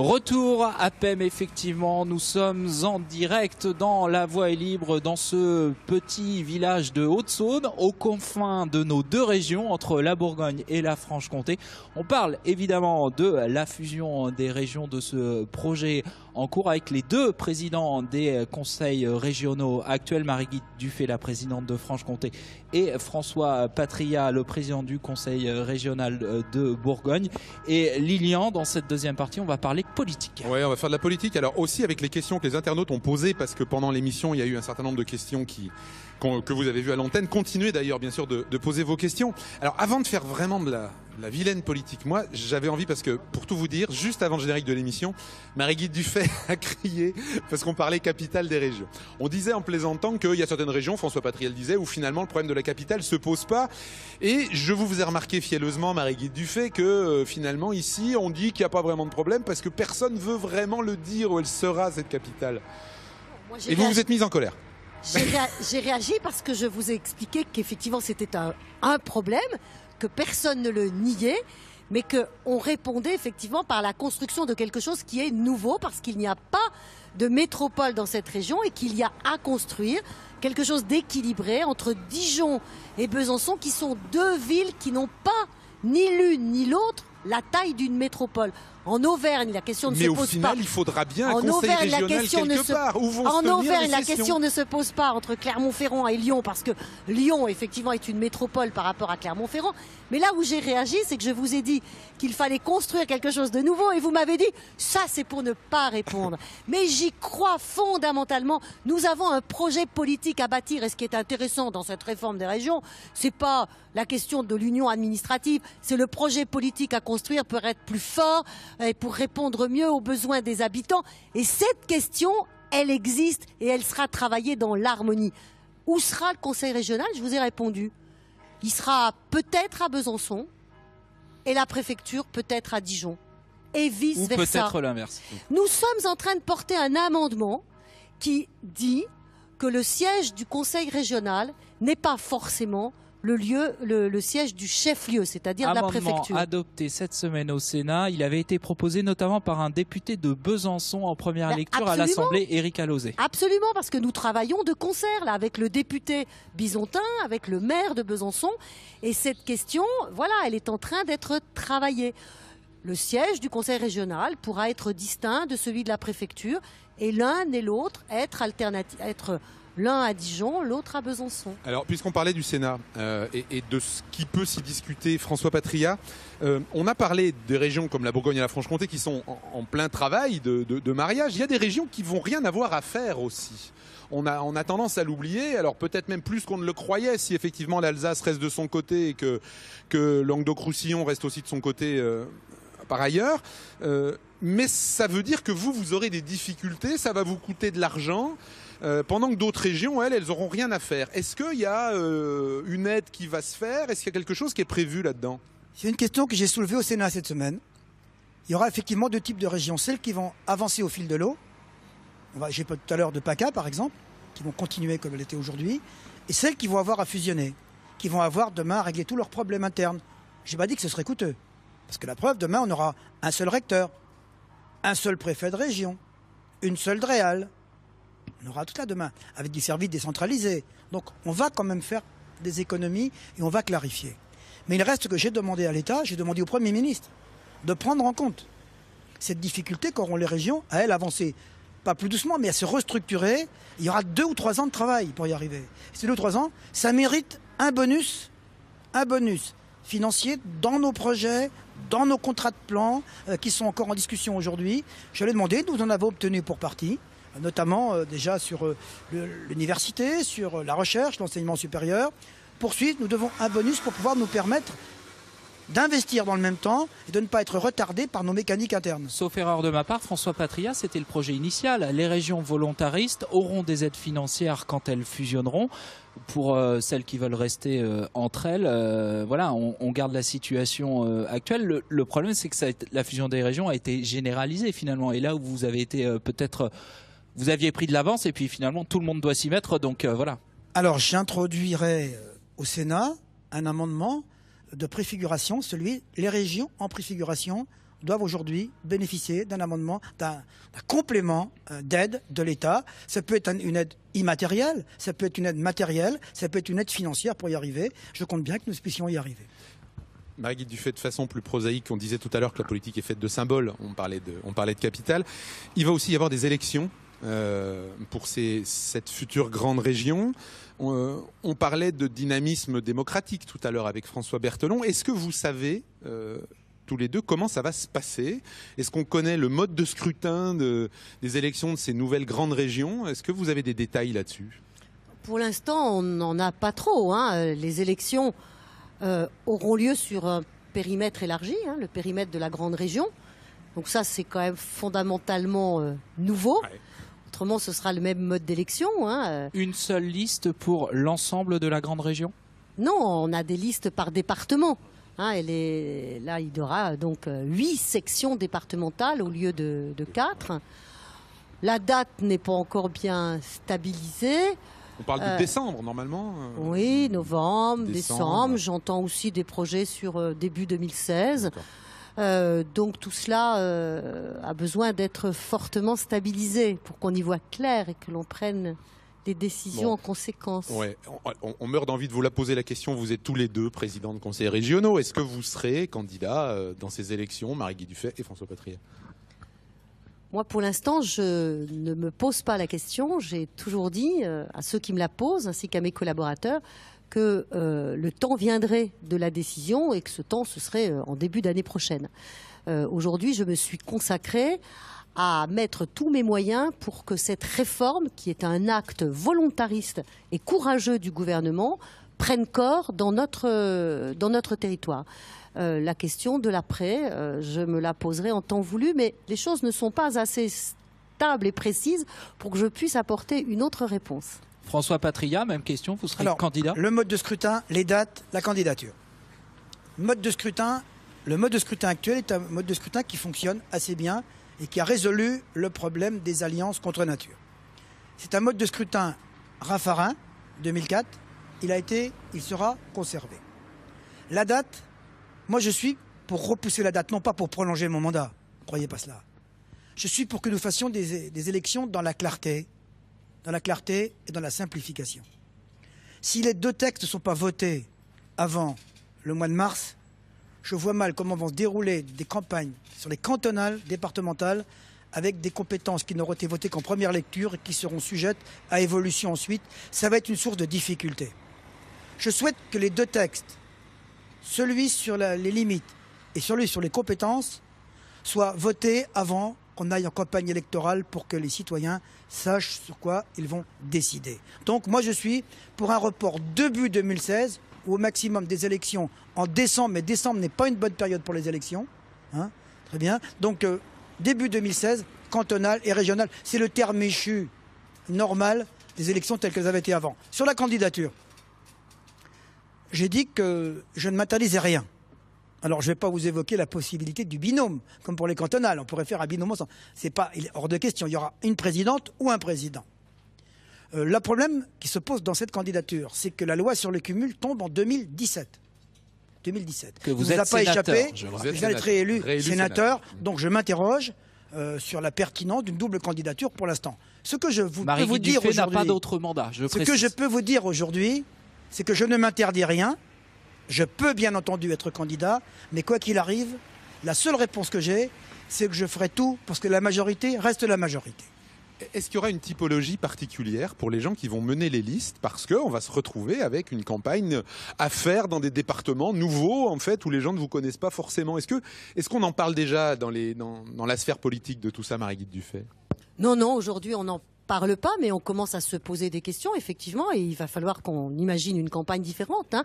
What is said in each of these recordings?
Retour à PEM, effectivement, nous sommes en direct dans La Voix est libre, dans ce petit village de Haute-Saône, aux confins de nos deux régions, entre la Bourgogne et la Franche-Comté. On parle évidemment de la fusion des régions, de ce projet en cours avec les deux présidents des conseils régionaux actuels, Marie-Guy Dufay, la présidente de Franche-Comté, et François Patriat, le président du conseil régional de Bourgogne. Et Lilian, dans cette deuxième partie, on va parler politique. Oui, on va faire de la politique. Alors aussi avec les questions que les internautes ont posées, parce que pendant l'émission, il y a eu un certain nombre de questions que vous avez vues à l'antenne. Continuez d'ailleurs, bien sûr, de poser vos questions. Alors avant de faire vraiment de la vilaine politique, moi, j'avais envie, parce que pour tout vous dire, juste avant le générique de l'émission, Marie-Guy Dufay a crié, parce qu'on parlait capitale des régions. On disait en plaisantant qu'il y a certaines régions, François Patriat le disait, où finalement le problème de la capitale se pose pas. Et je vous ai remarqué fielleusement, Marie-Guy Dufay, que finalement ici, on dit qu'il n'y a pas vraiment de problème, parce que personne veut vraiment le dire où elle sera, cette capitale. Moi, et vous vous êtes mise en colère. J'ai réagi parce que je vous ai expliqué qu'effectivement c'était un problème, que personne ne le niait, mais qu'on répondait effectivement par la construction de quelque chose qui est nouveau, parce qu'il n'y a pas de métropole dans cette région et qu'il y a à construire quelque chose d'équilibré entre Dijon et Besançon, qui sont deux villes qui n'ont pas ni l'une ni l'autre la taille d'une métropole. En Auvergne, la question ne se pose pas. Mais au final, il faudra bien un conseil régional quelque part. Où vont se tenir les sessions ? En Auvergne, la question ne se pose pas entre Clermont-Ferrand et Lyon, parce que Lyon, effectivement, est une métropole par rapport à Clermont-Ferrand. Mais là où j'ai réagi, c'est que je vous ai dit qu'il fallait construire quelque chose de nouveau, et vous m'avez dit, ça c'est pour ne pas répondre. Mais j'y crois fondamentalement. Nous avons un projet politique à bâtir, et ce qui est intéressant dans cette réforme des régions, c'est pas la question de l'union administrative, c'est le projet politique à construire pour être plus fort et pour répondre mieux aux besoins des habitants. Et cette question, elle existe et elle sera travaillée dans l'harmonie. Où sera le conseil régional? Je vous ai répondu. Il sera peut-être à Besançon et la préfecture peut-être à Dijon. Et vice-versa. Ou peut-être l'inverse. Nous sommes en train de porter un amendement qui dit que le siège du conseil régional n'est pas forcément le siège du chef-lieu, c'est-à-dire de la préfecture. Adopté cette semaine au Sénat, il avait été proposé notamment par un député de Besançon en première lecture à l'Assemblée, Éric Alauzet. Absolument, parce que nous travaillons de concert là, avec le député bisontin, avec le maire de Besançon, et cette question, voilà, elle est en train d'être travaillée. Le siège du conseil régional pourra être distinct de celui de la préfecture, et l'un et l'autre être l'un à Dijon, l'autre à Besançon. Alors, puisqu'on parlait du Sénat et de ce qui peut s'y discuter, François Patriat, on a parlé des régions comme la Bourgogne et la Franche-Comté qui sont en plein travail de mariage. Il y a des régions qui vont rien avoir à faire aussi. On a tendance à l'oublier, alors peut-être même plus qu'on ne le croyait, si effectivement l'Alsace reste de son côté et que Languedoc-Roussillon reste aussi de son côté par ailleurs. Mais ça veut dire que vous aurez des difficultés, ça va vous coûter de l'argent. Pendant que d'autres régions, elles n'auront rien à faire. Est-ce qu'il y a une aide qui va se faire? Est-ce qu'il y a quelque chose qui est prévu là-dedans? C'est une question que j'ai soulevée au Sénat cette semaine. Il y aura effectivement deux types de régions. Celles qui vont avancer au fil de l'eau. J'ai parlé tout à l'heure de PACA, par exemple, qui vont continuer comme elle était aujourd'hui. Et celles qui vont avoir à fusionner, qui vont avoir demain à régler tous leurs problèmes internes. Je n'ai pas dit que ce serait coûteux. Parce que la preuve, demain, on aura un seul recteur, un seul préfet de région, une seule DREAL. On aura tout ça demain, avec des services décentralisés. Donc on va quand même faire des économies et on va clarifier. Mais il reste que j'ai demandé à l'État, j'ai demandé au Premier ministre de prendre en compte cette difficulté qu'auront les régions à elles avancer. Pas plus doucement, mais à se restructurer. Il y aura 2 ou 3 ans de travail pour y arriver. Ces 2 ou 3 ans, ça mérite un bonus financier dans nos projets, dans nos contrats de plan qui sont encore en discussion aujourd'hui. Je l'ai demandé, nous en avons obtenu pour partie. Notamment déjà sur l'université, sur la recherche, l'enseignement supérieur. Poursuite, nous devons un bonus pour pouvoir nous permettre d'investir dans le même temps et de ne pas être retardés par nos mécaniques internes. Sauf erreur de ma part, François Patriat, c'était le projet initial. Les régions volontaristes auront des aides financières quand elles fusionneront. Pour celles qui veulent rester entre elles, voilà, on garde la situation actuelle. Le problème, c'est que la fusion des régions a été généralisée finalement. Et là où vous avez été vous aviez pris de l'avance et puis finalement tout le monde doit s'y mettre, donc voilà. Alors j'introduirai au Sénat un amendement de préfiguration, les régions en préfiguration doivent aujourd'hui bénéficier d'un amendement, d'un complément d'aide de l'État. Ça peut être une aide immatérielle, ça peut être une aide matérielle, ça peut être une aide financière pour y arriver. Je compte bien que nous puissions y arriver. Marie-Guy Dufay, de façon plus prosaïque, on disait tout à l'heure que la politique est faite de symboles, on parlait de capital. Il va aussi y avoir des élections pour cette future grande région. On parlait de dynamisme démocratique tout à l'heure avec François Berthelon. Est-ce que vous savez, tous les deux, comment ça va se passer? Est-ce qu'on connaît le mode de scrutin des élections de ces nouvelles grandes régions? Est-ce que vous avez des détails là-dessus? Pour l'instant, on n'en a pas trop. Les élections auront lieu sur un périmètre élargi, le périmètre de la grande région. Donc ça, c'est quand même fondamentalement nouveau. Ouais. Autrement, ce sera le même mode d'élection. Une seule liste pour l'ensemble de la grande région? Non, on a des listes par département. Là, il y aura donc 8 sections départementales au lieu de 4. La date n'est pas encore bien stabilisée. On parle de décembre, normalement. Oui, novembre, décembre. J'entends aussi des projets sur début 2016. Donc tout cela a besoin d'être fortement stabilisé pour qu'on y voit clair et que l'on prenne des décisions en conséquence. Ouais. On meurt d'envie de vous la poser la question. Vous êtes tous les deux présidents de conseils régionaux. Est-ce que vous serez candidat dans ces élections, Marie-Guy Dufay et François Patriat? Moi, pour l'instant, je ne me pose pas la question. J'ai toujours dit à ceux qui me la posent, ainsi qu'à mes collaborateurs, que le temps viendrait de la décision et que ce temps, ce serait en début d'année prochaine. Aujourd'hui, je me suis consacrée à mettre tous mes moyens pour que cette réforme, qui est un acte volontariste et courageux du gouvernement, prenne corps dans notre territoire. La question de l'après, je me la poserai en temps voulu, mais les choses ne sont pas assez stables et précises pour que je puisse apporter une autre réponse. François Patriat, même question, vous serez candidat? Le mode de scrutin, les dates, la candidature. Le mode de scrutin actuel est un mode de scrutin qui fonctionne assez bien et qui a résolu le problème des alliances contre nature. C'est un mode de scrutin Raffarin, 2004. Il sera conservé. La date, moi je suis pour repousser la date, non pas pour prolonger mon mandat. Ne croyez pas cela. Je suis pour que nous fassions des élections dans la clarté et dans la simplification. Si les deux textes ne sont pas votés avant le mois de mars, je vois mal comment vont se dérouler des campagnes sur les cantonales, départementales, avec des compétences qui n'auront été votées qu'en première lecture et qui seront sujettes à évolution ensuite. Ça va être une source de difficulté. Je souhaite que les deux textes, celui sur les limites et celui sur les compétences, soient votés avant qu'on aille en campagne électorale pour que les citoyens sachent sur quoi ils vont décider. Donc moi je suis pour un report début 2016 ou au maximum des élections en décembre, mais décembre n'est pas une bonne période pour les élections. Très bien. Donc début 2016, cantonal et régional, c'est le terme échu normal des élections telles qu'elles avaient été avant. Sur la candidature, j'ai dit que je ne m'interdisais rien. Alors, je ne vais pas vous évoquer la possibilité du binôme, comme pour les cantonales. On pourrait faire un binôme ensemble. Il est hors de question. Il y aura une présidente ou un président. Le problème qui se pose dans cette candidature, c'est que la loi sur le cumul tombe en 2017. Que vous ne êtes a pas sénateur, échappé. Vous allez être réélu sénateur. Donc, je m'interroge sur la pertinence d'une double candidature pour l'instant. Ce que je peux vous dire aujourd'hui, n'a pas d'autre mandat. Ce que je peux vous dire aujourd'hui, c'est que je ne m'interdis rien. Je peux bien entendu être candidat, mais quoi qu'il arrive, la seule réponse que j'ai, c'est que je ferai tout parce que la majorité reste la majorité. Est-ce qu'il y aura une typologie particulière pour les gens qui vont mener les listes? Parce qu'on va se retrouver avec une campagne à faire dans des départements nouveaux, en fait, où les gens ne vous connaissent pas forcément. Est-ce qu'on en parle déjà dans la sphère politique de tout ça, Marie-Guy Dufay? Non, aujourd'hui, on n'en parle pas, mais on commence à se poser des questions, effectivement, et il va falloir qu'on imagine une campagne différente.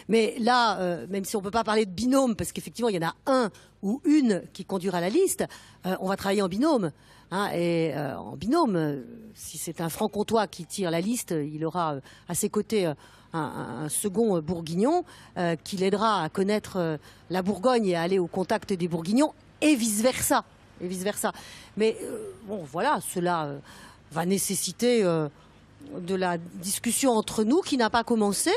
Mais là, même si on ne peut pas parler de binôme, parce qu'effectivement, il y en a un ou une qui conduira la liste, on va travailler en binôme. En binôme, si c'est un franc-comtois qui tire la liste, il aura à ses côtés un second bourguignon qui l'aidera à connaître la Bourgogne et à aller au contact des bourguignons, et vice-versa. Mais voilà, cela va nécessiter de la discussion entre nous qui n'a pas commencé,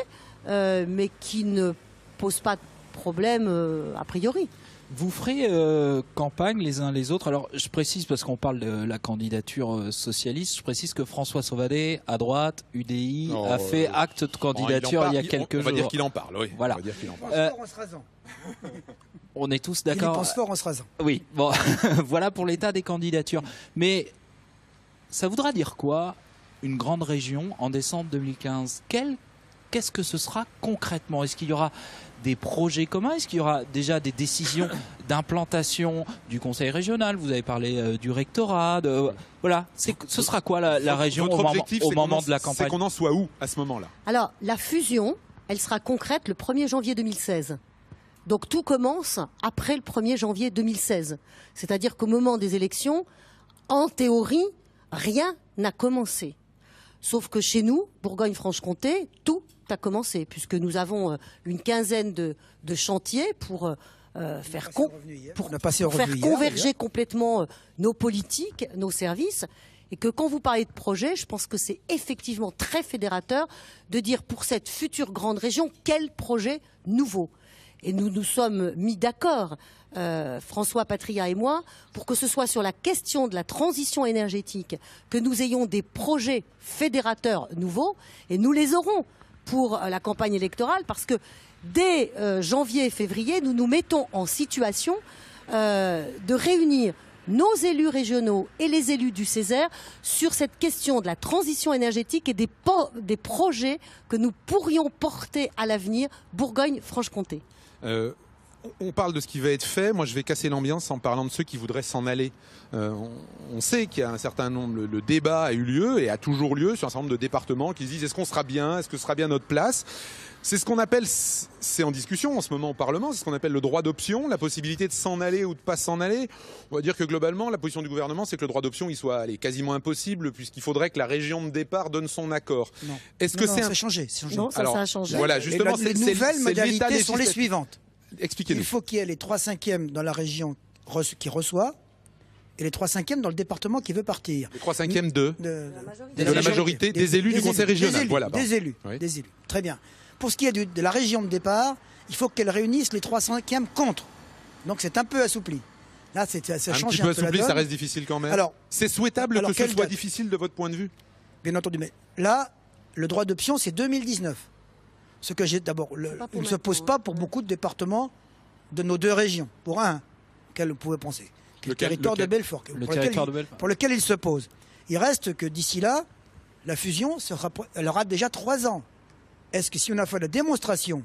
mais qui ne pose pas problème a priori. Vous ferez campagne les uns les autres. Alors je précise, parce qu'on parle de la candidature socialiste, je précise que François Sauvadet, à droite, UDI, a fait acte de candidature il y a quelques jours. On va dire qu'il en parle, oui. Voilà. On va dire qu'il en parle. On est tous d'accord. Il y pense fort en se rasant. Oui, bon, voilà pour l'état des candidatures. Mais ça voudra dire quoi, une grande région en décembre 2015 ? Qu'est-ce que ce sera concrètement ? Est-ce qu'il y aura des projets communs ? Est-ce qu'il y aura déjà des décisions d'implantation du conseil régional ? Vous avez parlé du rectorat. Voilà, ce sera quoi la région au moment de la campagne ? C'est qu'on en soit où à ce moment-là ? Alors, la fusion, elle sera concrète le 1er janvier 2016. Donc tout commence après le 1er janvier 2016. C'est-à-dire qu'au moment des élections, en théorie, rien n'a commencé. Sauf que chez nous, Bourgogne-Franche-Comté, tout a commencé, puisque nous avons une quinzaine de chantiers pour faire converger complètement nos politiques, nos services. Et que quand vous parlez de projet, je pense que c'est effectivement très fédérateur de dire pour cette future grande région, quel projet nouveau. Et nous nous sommes mis d'accord, François Patria et moi, pour que ce soit sur la question de la transition énergétique, que nous ayons des projets fédérateurs nouveaux, et nous les aurons pour la campagne électorale, parce que dès janvier et février, nous nous mettons en situation de réunir nos élus régionaux et les élus du Césaire sur cette question de la transition énergétique et des projets que nous pourrions porter à l'avenir Bourgogne-Franche-Comté. On parle de ce qui va être fait. Moi, je vais casser l'ambiance en parlant de ceux qui voudraient s'en aller. On sait qu'il y a un certain nombre, le débat a eu lieu et a toujours lieu sur un certain nombre de départements qui se disent est-ce qu'on sera bien, est-ce que ce sera bien notre place ? C'est ce qu'on appelle, c'est en discussion en ce moment au Parlement, c'est ce qu'on appelle le droit d'option, la possibilité de s'en aller ou de pas s'en aller. On va dire que globalement, la position du gouvernement, c'est que le droit d'option, il soit quasiment impossible, puisqu'il faudrait que la région de départ donne son accord. Non. Est-ce que c'est changé, c'est changé. Non, ça a changé. Voilà, justement, les nouvelles modalités sont les suivantes. Expliquez-nous. Il faut qu'il y ait les 3/5 dans la région qui reçoit et les 3/5 dans le département qui veut partir. Les 3/5 de la majorité des élus du conseil régional. Des élus. Très bien. Pour ce qui est de la région de départ, il faut qu'elle réunisse les 3/5 contre. Donc c'est un peu assoupli. Là, ça change un petit peu assoupli, ça reste difficile quand même. Alors, c'est souhaitable que ce soit difficile de votre point de vue ? Bien entendu, mais là, le droit d'option, c'est 2019. Ce que j'ai d'abord, il ne se pose pas pour beaucoup de départements de nos deux régions. Pour un, auquel vous pouvez penser, le territoire de Belfort, pour lequel il se pose. Il reste que d'ici là, la fusion, elle aura déjà 3 ans. Est-ce que si on a fait la démonstration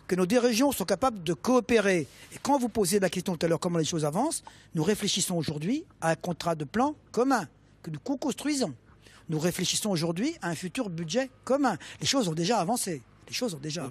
que nos deux régions sont capables de coopérer, et quand vous posez la question tout à l'heure comment les choses avancent, nous réfléchissons aujourd'hui à un contrat de plan commun que nous co-construisons. Nous réfléchissons aujourd'hui à un futur budget commun. Les choses ont déjà avancé.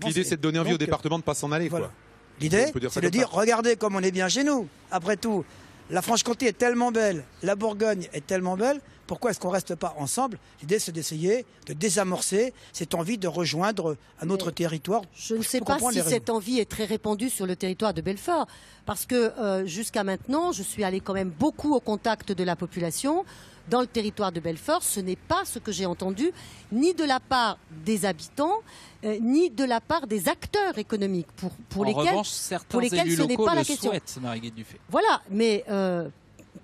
L'idée, c'est de donner envie au département de ne pas s'en aller. Voilà. L'idée, c'est de dire, regardez comme on est bien chez nous. Après tout, la Franche-Comté est tellement belle, la Bourgogne est tellement belle, pourquoi est-ce qu'on ne reste pas ensemble ? L'idée, c'est d'essayer de désamorcer cette envie de rejoindre un autre territoire. Je ne sais pas si cette envie est très répandue sur le territoire de Belfort, parce que jusqu'à maintenant, je suis allée quand même beaucoup au contact de la population. Dans le territoire de Belfort, ce n'est pas ce que j'ai entendu, ni de la part des habitants, ni de la part des acteurs économiques, pour lesquels ce n'est pas la question. Voilà, mais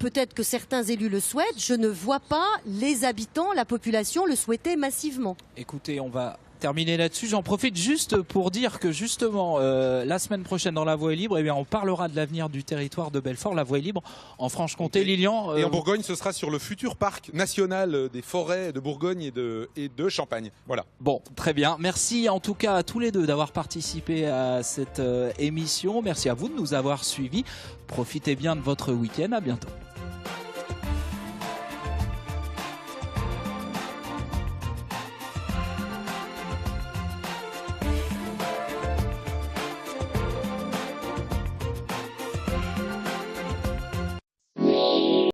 peut-être que certains élus le souhaitent, je ne vois pas les habitants, la population le souhaiter massivement. Écoutez, on va terminer là-dessus. J'en profite juste pour dire que justement, la semaine prochaine dans La Voix est libre, on parlera de l'avenir du territoire de Belfort, La Voix est libre en Franche-Comté. Lilian, et en Bourgogne, ce sera sur le futur parc national des forêts de Bourgogne et de Champagne. Voilà. Bon, très bien. Merci en tout cas à tous les deux d'avoir participé à cette émission. Merci à vous de nous avoir suivis. Profitez bien de votre week-end. À bientôt.